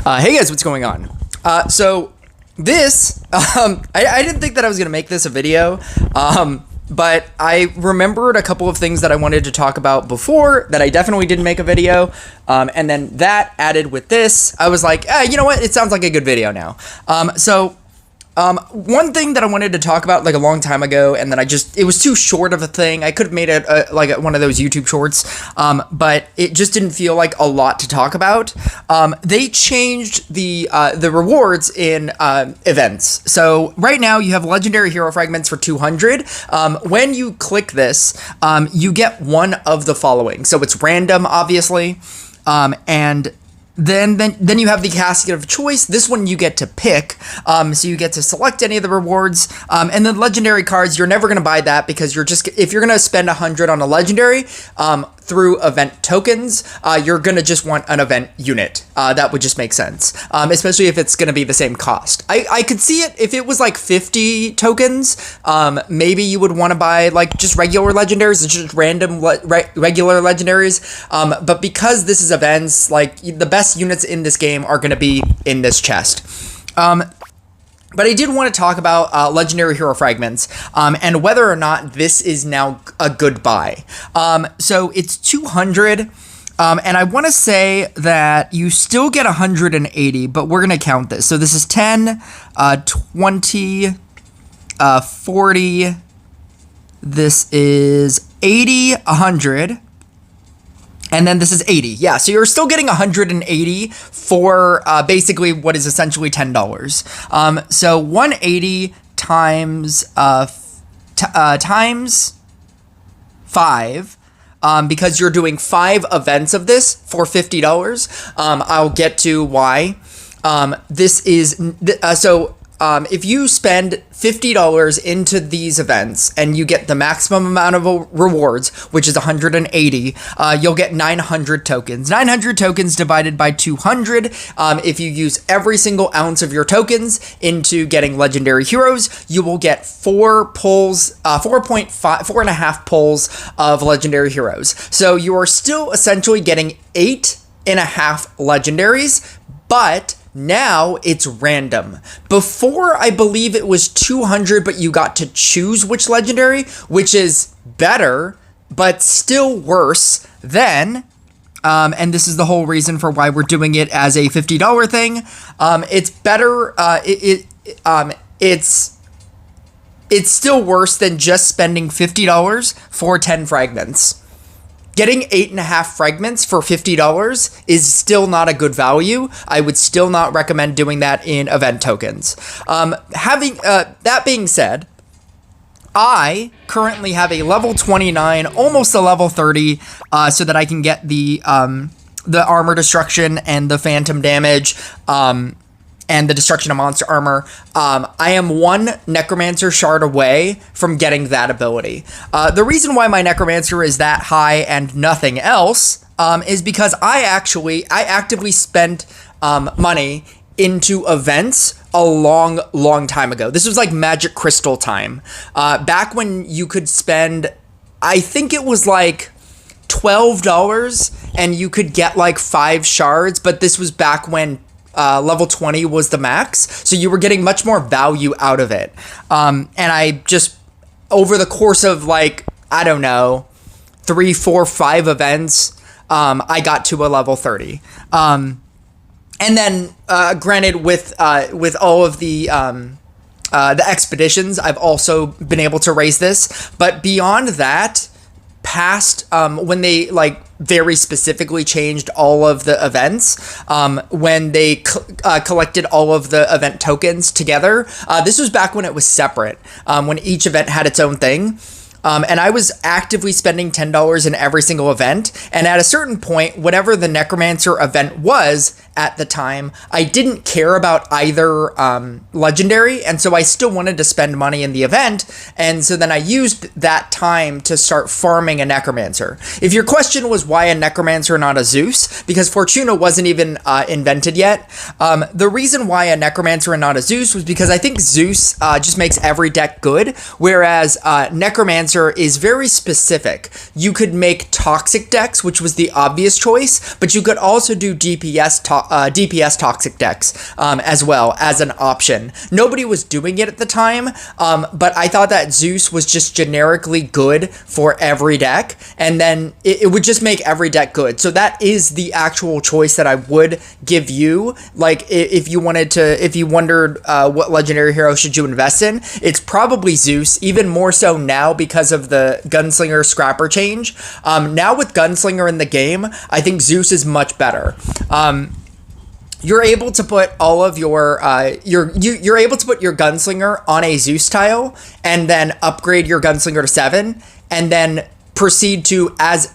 Hey guys, what's going on? So this, I didn't think that I was gonna make this a video, but I remembered a couple of things that I wanted to talk about before that I definitely didn't make a video, and then that added with this, I was like, you know what? It sounds like a good video now. One thing that I wanted to talk about like a long time ago, and then it was too short of a thing. I could have made it like one of those YouTube shorts, but it just didn't feel like a lot to talk about. They changed the rewards in events. So right now you have legendary hero fragments for 200. When you click this, you get one of the following. So it's random, obviously, and then you have the casket of choice. This one you get to pick, so you get to select any of the rewards, and then legendary cards, you're never going to buy that because if you're going to spend 100 on a legendary through event tokens, you're going to just want an event unit. That would just make sense, especially if it's going to be the same cost. I could see it if it was like 50 tokens, maybe you would want to buy like just regular legendaries, just random regular legendaries, but because this is events, like the best units in this game are going to be in this chest. But I did want to talk about legendary hero fragments and whether or not this is now a good buy. So it's 200, and I want to say that you still get 180, but we're going to count this. So this is 10, 20, 40, this is 80, 100, and then this is 80. Yeah, so you're still getting 180 for basically what is essentially $10. So 180 times times 5, because you're doing 5 events of this for $50. I'll get to why. This is if you spend $50 into these events and you get the maximum amount of rewards, which is 180, you'll get 900 tokens. 900 tokens divided by 200. If you use every single ounce of your tokens into getting legendary heroes, you will get 4.5 pulls of legendary heroes. So you are still essentially getting 8.5 legendaries, but now it's random. Before, I believe it was 200, but you got to choose which legendary, which is better, but still worse than, and this is the whole reason for why we're doing it as a $50 thing. It's better, it's still worse than just spending $50 for 10 fragments. Getting 8.5 fragments for $50 is still not a good value. I would still not recommend doing that in event tokens. That being said, I currently have a level 29, almost a level 30, so that I can get the armor destruction and the phantom damage, and the destruction of monster armor. I am one necromancer shard away from getting that ability. The reason why my necromancer is that high and nothing else is because I actively spent money into events a long time ago. This was like magic crystal time. Back when you could spend, I think it was like $12 and you could get like 5 shards, but this was back when level 20 was the max, so you were getting much more value out of it. And I just, over the course of like, I don't know, 3, 4, 5 events, I got to a level 30. And then, granted, with all of the expeditions, I've also been able to raise this, but beyond that, past when they like very specifically changed all of the events, when they collected all of the event tokens together, this was back when it was separate, when each event had its own thing. And I was actively spending $10 in every single event. And at a certain point, whatever the Necromancer event was at the time, I didn't care about either legendary. And so I still wanted to spend money in the event. And so then I used that time to start farming a Necromancer. If your question was why a Necromancer, not a Zeus, because Fortuna wasn't even invented yet. The reason why a Necromancer and not a Zeus was because I think Zeus just makes every deck good, whereas Necromancer is very specific. You could make toxic decks, which was the obvious choice, but you could also do DPS DPS toxic decks as well as an option. Nobody was doing it at the time, but I thought that Zeus was just generically good for every deck, and then it would just make every deck good. So that is the actual choice that I would give you. Like, if you wondered what legendary hero should you invest in, it's probably Zeus, even more so now because of the Gunslinger Scrapper change. Now with Gunslinger in the game, I think Zeus is much better. You're able to put all of your you're able to put your Gunslinger on a Zeus tile and then upgrade your Gunslinger to 7, and then proceed to, as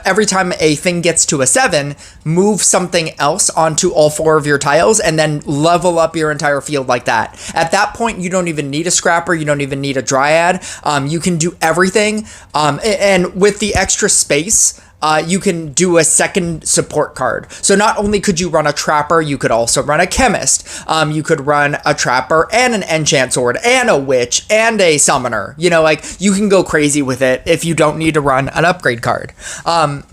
every time a thing gets to a 7, move something else onto all 4 of your tiles and then level up your entire field like that. At that point, you don't even need a Scrapper, you don't even need a Dryad. You can do everything, and with the extra space, you can do a second support card. So not only could you run a Trapper, you could also run a Chemist. You could run a Trapper and an Enchant Sword and a Witch and a Summoner. You know, like, you can go crazy with it if you don't need to run an upgrade card. And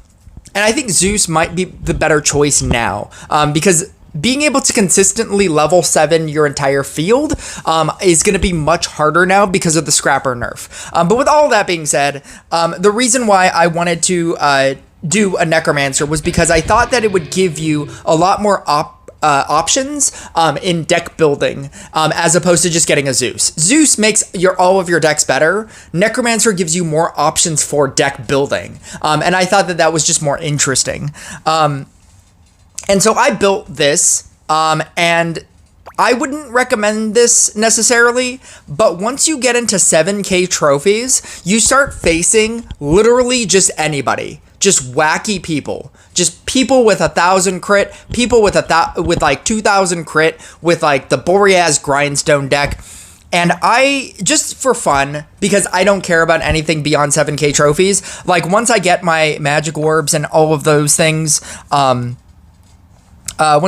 I think Zeus might be the better choice now, because being able to consistently level 7 your entire field is going to be much harder now because of the Scrapper nerf. But with all that being said, the reason why I wanted to do a Necromancer was because I thought that it would give you a lot more options in deck building, as opposed to just getting a Zeus. Zeus makes all of your decks better. Necromancer gives you more options for deck building, and I thought that was just more interesting. And so I built this, and I wouldn't recommend this necessarily, but once you get into 7K trophies, you start facing literally just anybody. Just wacky people. Just people with 1,000 crit, people with like 2,000 crit, with like the Boreas Grindstone deck. And I, just for fun, because I don't care about anything beyond 7K trophies, like, once I get my Magic Orbs and all of those things, once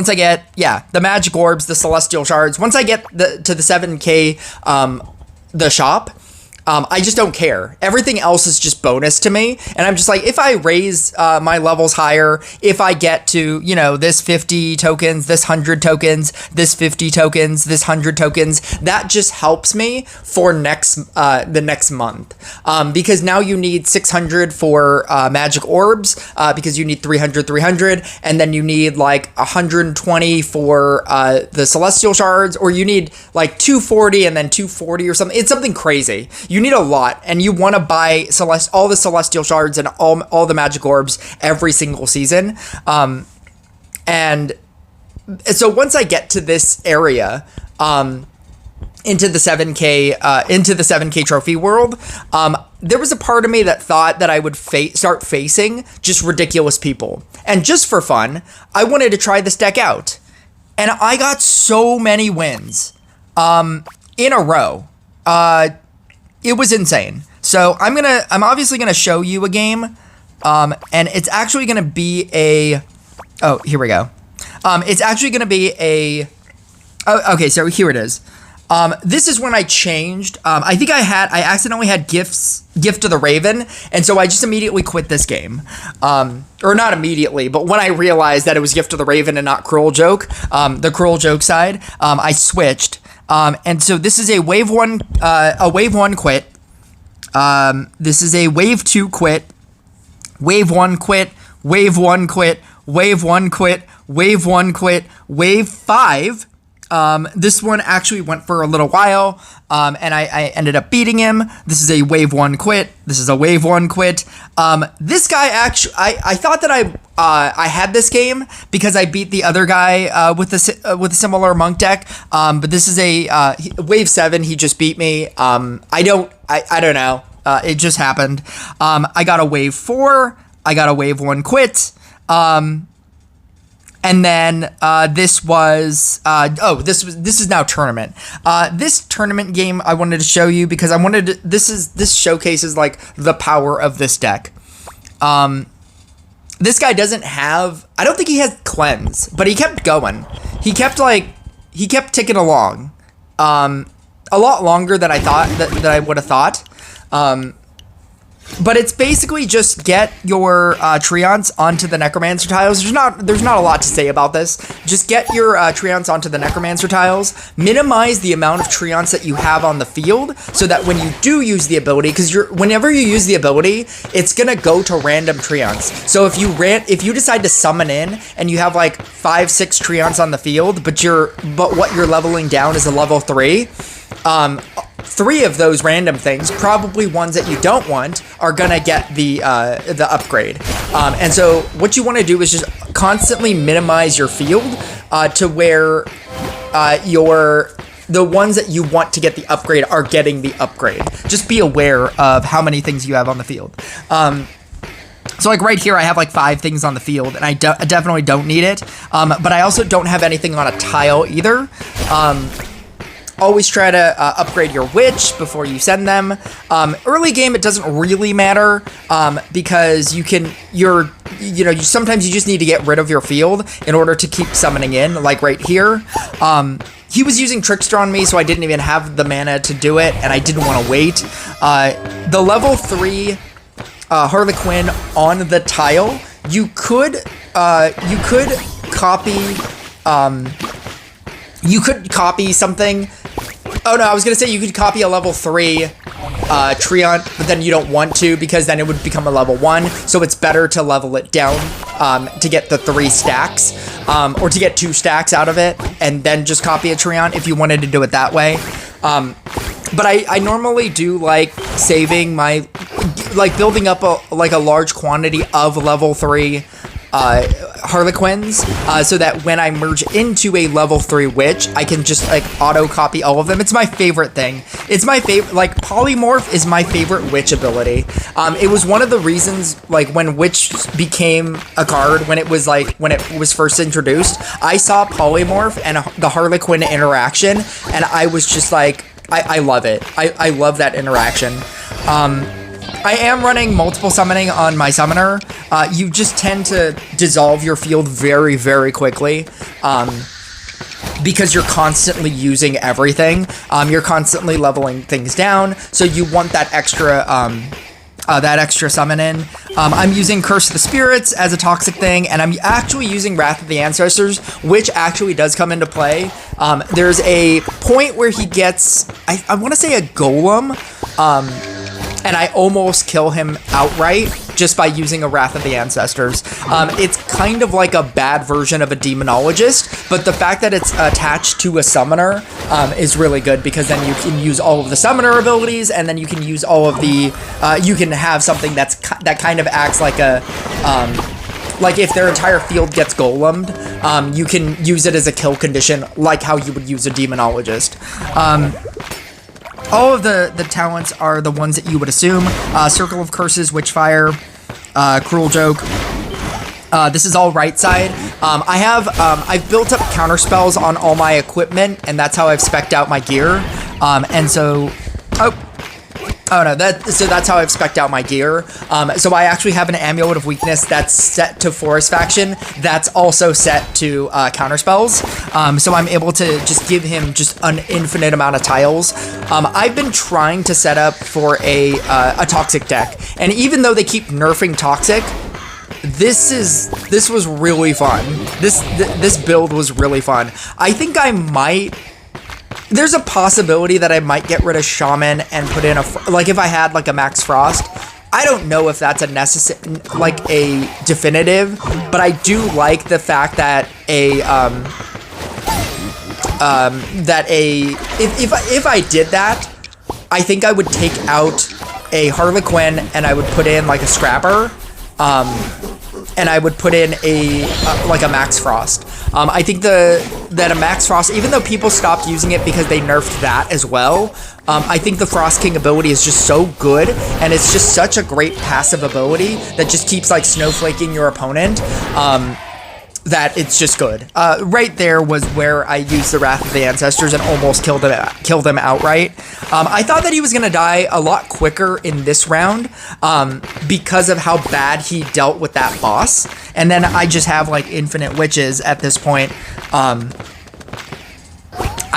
I get, the Magic Orbs, the Celestial Shards, once I get to the 7K, the shop, I just don't care. Everything else is just bonus to me. And I'm just like, if I raise my levels higher, if I get to, you know, this 50 tokens, this 100 tokens, this 50 tokens, this 100 tokens, that just helps me for the next month. Because now you need 600 for Magic Orbs, because you need 300, and then you need like 120 for the Celestial Shards, or you need like 240 and then 240 or something. It's something crazy. You need a lot, and you want to buy all the Celestial Shards and all the Magic Orbs every single season. And so once I get to this area, into the 7K trophy world, there was a part of me that thought that I would start facing just ridiculous people. And just for fun, I wanted to try this deck out. And I got so many wins in a row. It was insane. So I'm obviously gonna show you a game, and it's actually gonna be here we go. It's actually gonna be okay, so here it is. This is when I changed. I think I accidentally had Gift of the Raven, and so I just immediately quit this game. Or not immediately, but when I realized that it was Gift of the Raven and not Cruel Joke, the Cruel Joke side, I switched. And so this is a wave 1 quit. This is a wave 2 quit, wave 1 quit, wave 1 quit, wave 1 quit, wave 1 quit, wave 5. This one actually went for a little while, and I ended up beating him. This is a wave 1 quit. This is a wave 1 quit. This guy actually, I thought that I had this game because I beat the other guy with a similar monk deck. But this is a wave 7. He just beat me. I don't know. It just happened. I got a wave 4. I got a wave 1 quit. And then this is now tournament. This tournament game I wanted to show you because this showcases like the power of this deck. This guy doesn't have, I don't think he has cleanse, but he kept going. He kept ticking along. A lot longer than I thought that I would have thought. But it's basically just get your Treants onto the Necromancer tiles. There's not a lot to say about this. Just get your Treants onto the Necromancer tiles. Minimize the amount of Treants that you have on the field, so that when you do use the ability, because whenever you use the ability, it's gonna go to random Treants. So if you decide to summon in and you have like 5-6 Treants on the field, but what you're leveling down is a level 3. 3 of those random things, probably ones that you don't want, are gonna get the upgrade. And so what you want to do is just constantly minimize your field to where the ones that you want to get the upgrade are getting the upgrade. Just be aware of how many things you have on the field. So like right here, I have like 5 things on the field, and I definitely don't need it. But I also don't have anything on a tile either. Always try to upgrade your witch before you send them. Early game, it doesn't really matter because sometimes you just need to get rid of your field in order to keep summoning in, like right here. He was using Trickster on me, so I didn't even have the mana to do it, and I didn't want to wait. The level 3 Harlequin on the tile, you could copy something. Oh no, I was gonna say you could copy a level 3 Treant, but then you don't want to, because then it would become a level 1. So it's better to level it down to get the 3 stacks, or to get 2 stacks out of it, and then just copy a Treant if you wanted to do it that way. But I normally do like saving my, like building up a large quantity of level 3 Harlequins, so that when I merge into a level 3 witch, I can just like auto copy all of them. It's my favorite thing. It's my favorite, like polymorph is my favorite witch ability. It was one of the reasons, like when witch became a card, when it was first introduced, I saw polymorph and the Harlequin interaction, and I was just like, I love it. I love that interaction. I am running multiple summoning on my summoner. You just tend to dissolve your field very, very quickly because you're constantly using everything. You're constantly leveling things down, so you want that extra summon in. I'm using Curse of the Spirits as a toxic thing, and I'm actually using Wrath of the Ancestors, which actually does come into play. There's a point where he gets, I want to say a golem, and I almost kill him outright just by using a Wrath of the Ancestors. It's kind of like a bad version of a Demonologist, but the fact that it's attached to a summoner is really good, because then you can use all of the summoner abilities, and then you can use all of the, you can have something that kind of acts like a, like if their entire field gets golemed, you can use it as a kill condition, like how you would use a Demonologist. All of the talents are the ones that you would assume. Circle of Curses, Witchfire, Cruel Joke. This is all right side. I've built up counter spells on all my equipment, and that's how I've spec'd out my gear. So that's how I've spec'd out my gear. So I actually have an Amulet of Weakness that's set to Forest Faction. That's also set to counter spells. So I'm able to just give him just an infinite amount of tiles. I've been trying to set up for a toxic deck, and even though they keep nerfing toxic, this was really fun. This build was really fun. I think I might. There's a possibility that I might get rid of Shaman and put in like if I had like a Max Frost. I don't know if that's a definitive, but I do like the fact that if I did that, I think I would take out a Harlequin and I would put in like a Scrapper. And I would put in like a Max Frost. I think that a Max Frost, even though people stopped using it because they nerfed that as well, I think the Frost King ability is just so good, and it's just such a great passive ability that just keeps like snowflaking your opponent. That it's just good. Right there was where I used the Wrath of the Ancestors and almost killed him outright. I thought that he was gonna die a lot quicker in this round because of how bad he dealt with that boss. And then I just have like infinite witches at this point. I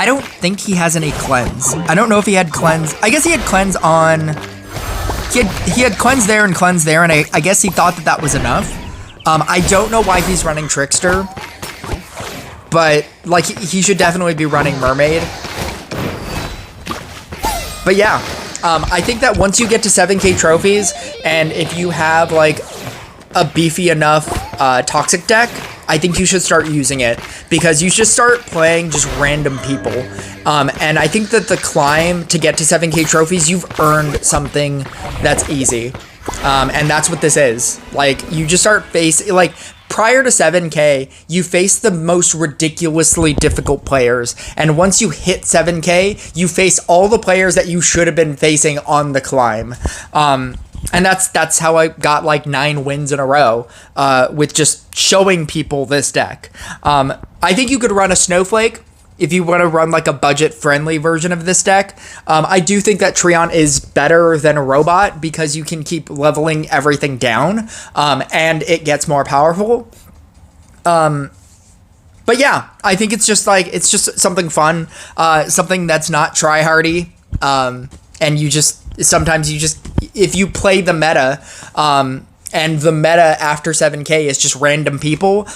don't think he has any cleanse. I don't know if he had cleanse. I guess he had cleanse on he had cleanse there, and I guess he thought that was enough. I don't know why he's running Trickster, but like he should definitely be running Mermaid. But yeah, I think that once you get to 7K trophies, and if you have like a beefy enough toxic deck, I think you should start using it, because you should start playing just random people. And I think that the climb to get to 7K trophies, you've earned something that's easy. And that's what this is. Like, you just start facing, like, prior to 7K, you face the most ridiculously difficult players. And once you hit 7K, you face all the players that you should have been facing on the climb. And that's how I got like 9 wins in a row with just showing people this deck. I think you could run a Snowflake if you want to run like a budget-friendly version of this deck. I do think that Treant is better than a robot, because you can keep leveling everything down, and it gets more powerful. But yeah, I think it's just something fun, something that's not try-hardy, and sometimes if you play the meta, and the meta after 7K is just random people,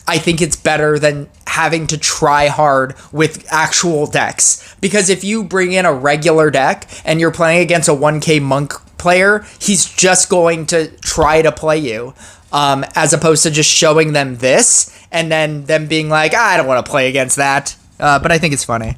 I think it's better than having to try hard with actual decks. Because if you bring in a regular deck and you're playing against a 1K monk player, he's just going to try to play you, as opposed to just showing them this and then them being like, I don't want to play against that. But I think it's funny.